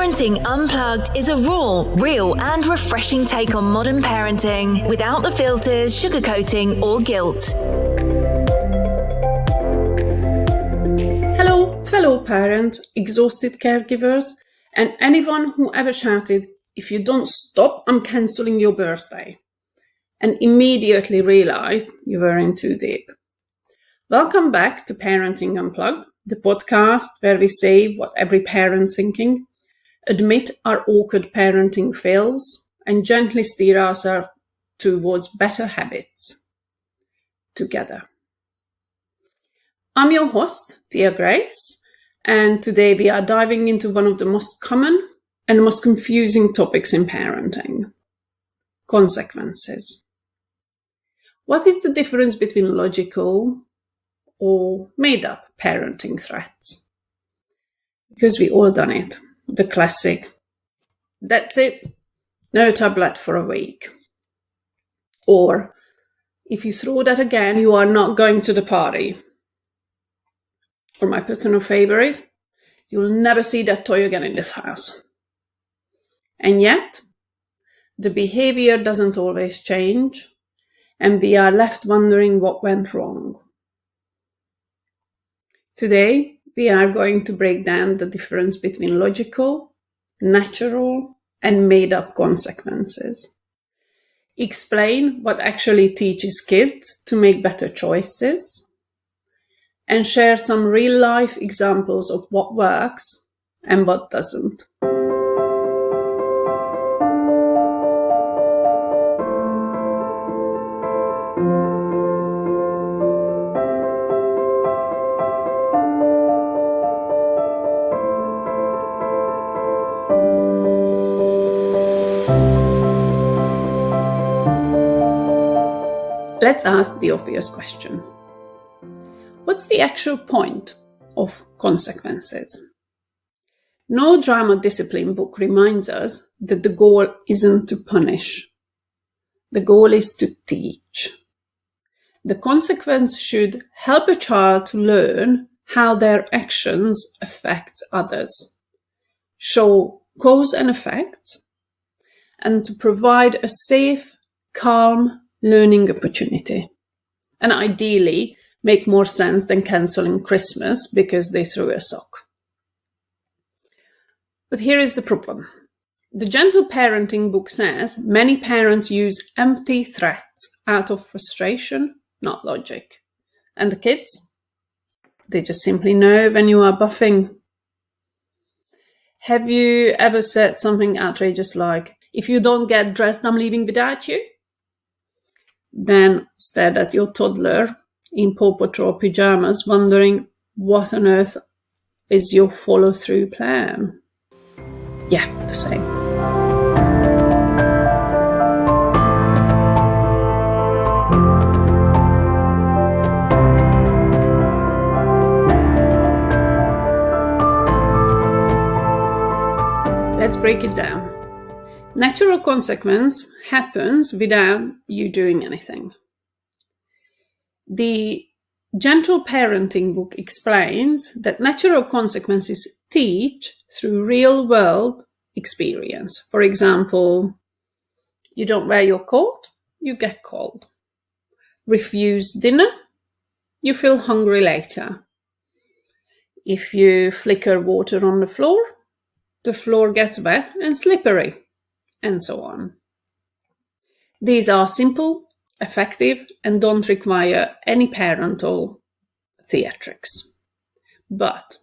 Parenting Unplugged is a raw, real, and refreshing take on modern parenting without the filters, sugarcoating, or guilt. Hello, fellow parents, exhausted caregivers, and anyone who ever shouted, "If you don't stop, I'm cancelling your birthday," and immediately realized you were in too deep. Welcome back to Parenting Unplugged, the podcast where we say what every parent's thinking, admit our awkward parenting fails, and gently steer ourselves towards better habits together. I'm your host, Tia Grace, and today we are diving into one of the most common and most confusing topics in parenting: consequences. What is the difference between logical or made-up parenting threats? Because we all done it. The classic, "That's it, no tablet for a week." Or, "If you throw that again, you are not going to the party." Or my personal favorite, "You'll never see that toy again in this house." And yet, the behavior doesn't always change, and we are left wondering what went wrong. Today, we are going to break down the difference between logical, natural, and made-up consequences. Explain what actually teaches kids to make better choices, and share some real-life examples of what works and what doesn't. Let's ask the obvious question. What's the actual point of consequences? No drama discipline book reminds us that the goal isn't to punish. The goal is to teach. The consequence should help a child to learn how their actions affect others, show cause and effect, and to provide a safe, calm learning opportunity. And ideally, make more sense than cancelling Christmas because they threw a sock. But here is the problem. The Gentle Parenting book says many parents use empty threats out of frustration, not logic. And the kids? They just simply know when you are buffing. Have you ever said something outrageous like, "If you don't get dressed, I'm leaving without you"? Then stared at your toddler in Paw Patrol pyjamas, wondering what on earth is your follow-through plan? Yeah, the same. Let's break it down. Natural consequence happens without you doing anything. The Gentle Parenting book explains that natural consequences teach through real-world experience. For example, you don't wear your coat, you get cold. Refuse dinner, you feel hungry later. If you flicker water on the floor gets wet and slippery, and so on. These are simple, effective, and don't require any parental theatrics. But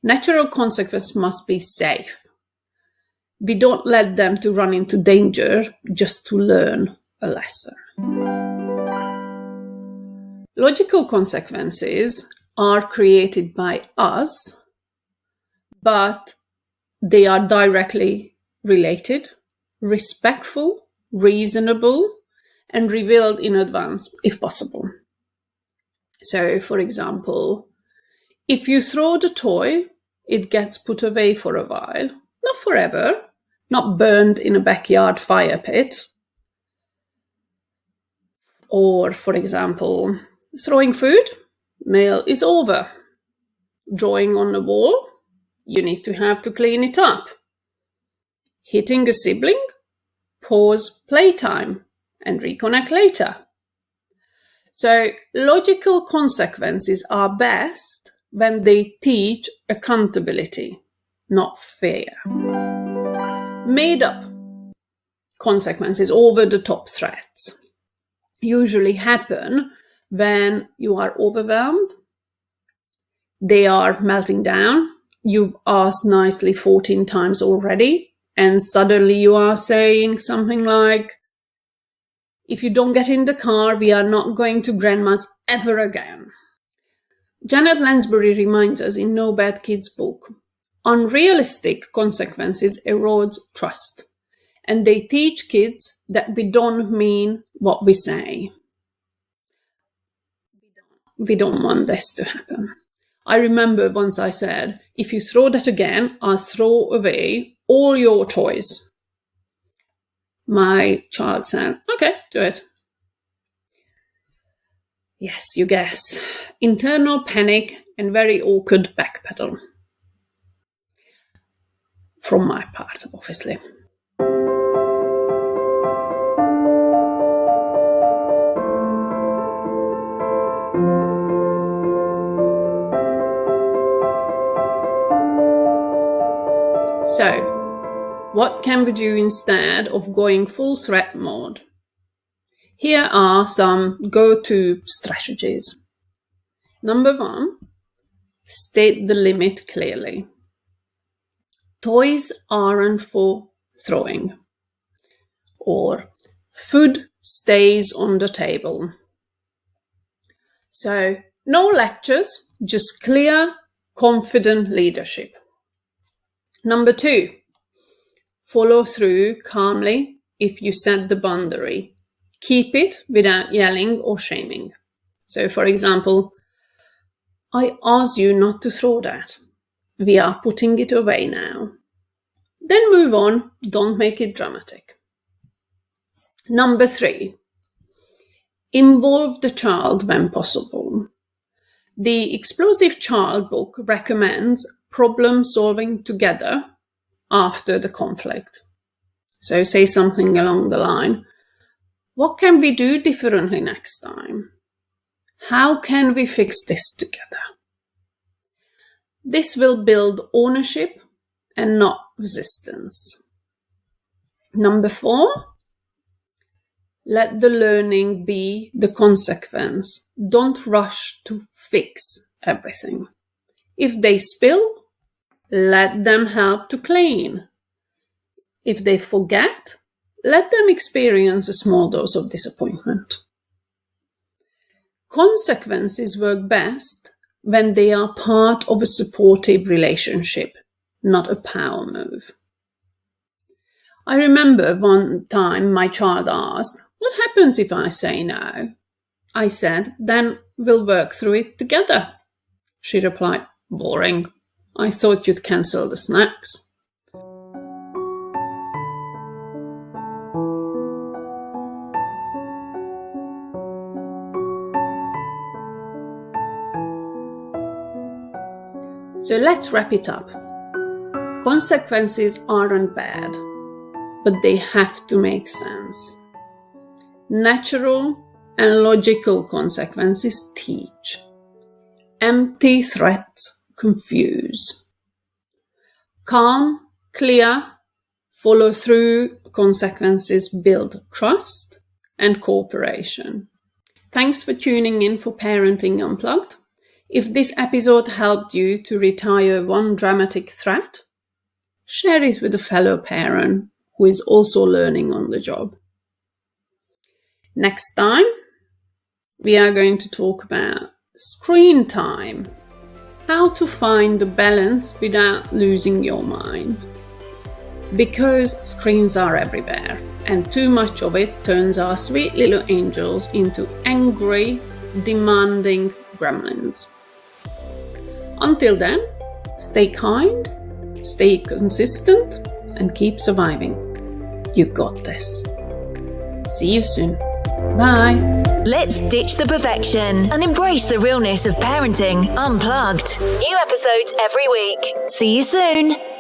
natural consequences must be safe. We don't let them to run into danger just to learn a lesson. Logical consequences are created by us, but they are directly related, respectful, reasonable, and revealed in advance if possible. So, for example, if you throw the toy, it gets put away for a while, not forever, not burned in a backyard fire pit. Or, for example, throwing food, meal is over. Drawing on the wall, you need to have to clean it up. Hitting a sibling? Pause playtime and reconnect later. So logical consequences are best when they teach accountability, not fear. Made up consequences, over-the-top threats, usually happen when you are overwhelmed, they are melting down, you've asked nicely 14 times already, and suddenly you are saying something like, if you don't get in the car, we are not going to grandma's ever again. Janet Lansbury reminds us in No Bad Kids book, unrealistic consequences erode trust, and they teach kids that we don't mean what we say. We don't want this to happen. I remember once I said, if you throw that again, I'll throw away all your toys. My child said, okay, do it. Yes, you guess. Internal panic and very awkward backpedal. From my part, obviously. So, what can we do instead of going full threat mode? Here are some go-to strategies. Number 1, state the limit clearly. Toys aren't for throwing. Or food stays on the table. So, no lectures, just clear, confident leadership. Number 2, follow through calmly if you set the boundary. Keep it without yelling or shaming. So, for example, I asked you not to throw that. We are putting it away now. Then move on, don't make it dramatic. Number 3, involve the child when possible. The Explosive Child book recommends problem solving together after the conflict. So say something along the line, what can we do differently next time? How can we fix this together? This will build ownership and not resistance. Number 4, let the learning be the consequence. Don't rush to fix everything. If they spill, let them help to clean. If they forget, let them experience a small dose of disappointment. Consequences work best when they are part of a supportive relationship, not a power move. I remember one time my child asked, what happens if I say no? I said, then we'll work through it together. She replied, boring. I thought you'd cancel the snacks. So let's wrap it up. Consequences aren't bad, but they have to make sense. Natural and logical consequences teach. Empty threats confuse. Calm, clear, follow through consequences build trust and cooperation. Thanks for tuning in for Parenting Unplugged. If this episode helped you to retire one dramatic threat, share it with a fellow parent who is also learning on the job. Next time, we are going to talk about screen time, how to find the balance without losing your mind. Because screens are everywhere, and too much of it turns our sweet little angels into angry, demanding gremlins. Until then, stay kind, stay consistent, and keep surviving. You got this. See you soon. Bye. Let's ditch the perfection and embrace the realness of Parenting Unplugged. New episodes every week. See you soon.